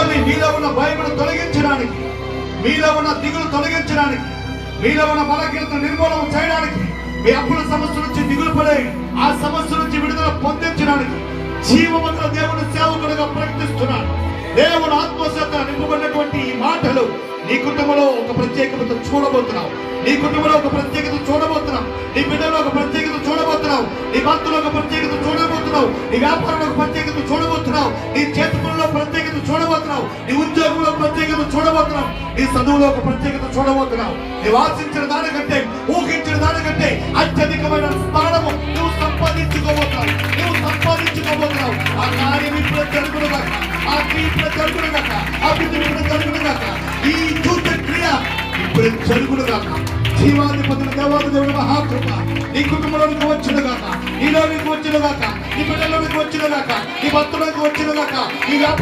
మళ్ళీ మీలో ఉన్న భయమును తొలగించడానికి, మీలో ఉన్న దిగులు తొలగించడానికి, మీలో ఉన్న బలహీనత నిర్మూలన చేయడానికి, మీ అప్పుల సమస్య నుంచి దిగులు పడే ఆ సమస్య నుంచి విడుదల పొందించడానికి జీవముగల దేవుని సేవకుడుగా ప్రకటిస్తున్నాను. దేవుని ఆత్మశక్తితో నింపబడినటువంటి ఈ మాటలు నీ కుటుంబంలో ఒక ప్రత్యేకత చూడబోతున్నావు. నీ కుటుంబంలో ఒక ప్రత్యేకత చూడబోతున్నావు. నీ బిడ్డలో ఒక ప్రత్యేకత చూడబోతున్నావు. నీ భక్తులు ఒక ప్రత్యేకత చూడబోతున్నావు. నీ వ్యాపారంలో ఒక ప్రత్యేకత చూడబోతున్నావు. నీ చేతి పనుల్లో ప్రత్యేకత చూడబోతున్నావు. నీ ఉద్యోగంలో ప్రత్యేకత చూడబోతున్నావు. నీ చదువులో ఒక ప్రత్యేకత చూడబోతున్నావు. నువ్వు ఆశించిన దానికంటే, ఊహించిన దానికంటే అత్యధికమైన స్థానము నువ్వు సంపాదించుకోబోతున్నావు. ఆ కార్యం ఇప్పుడు జరుగునుగాక, ఆ క్రియ జరుగునుగాక, ఆ బిడ్డ జరుగునుగాక, ఈ చూత క్రియ ఇప్పుడు జరుగునుగాక. జీవాధిపతుల దేవాది దేవుని మహాకృప నీ కుటుంబంలోనికి వచ్చునుగాక, నీలోనికి వచ్చునుగాక, నీ బిడ్డలోనికి వచ్చునుగాక, నీ భక్తులోనికి వచ్చునుగాక, నీ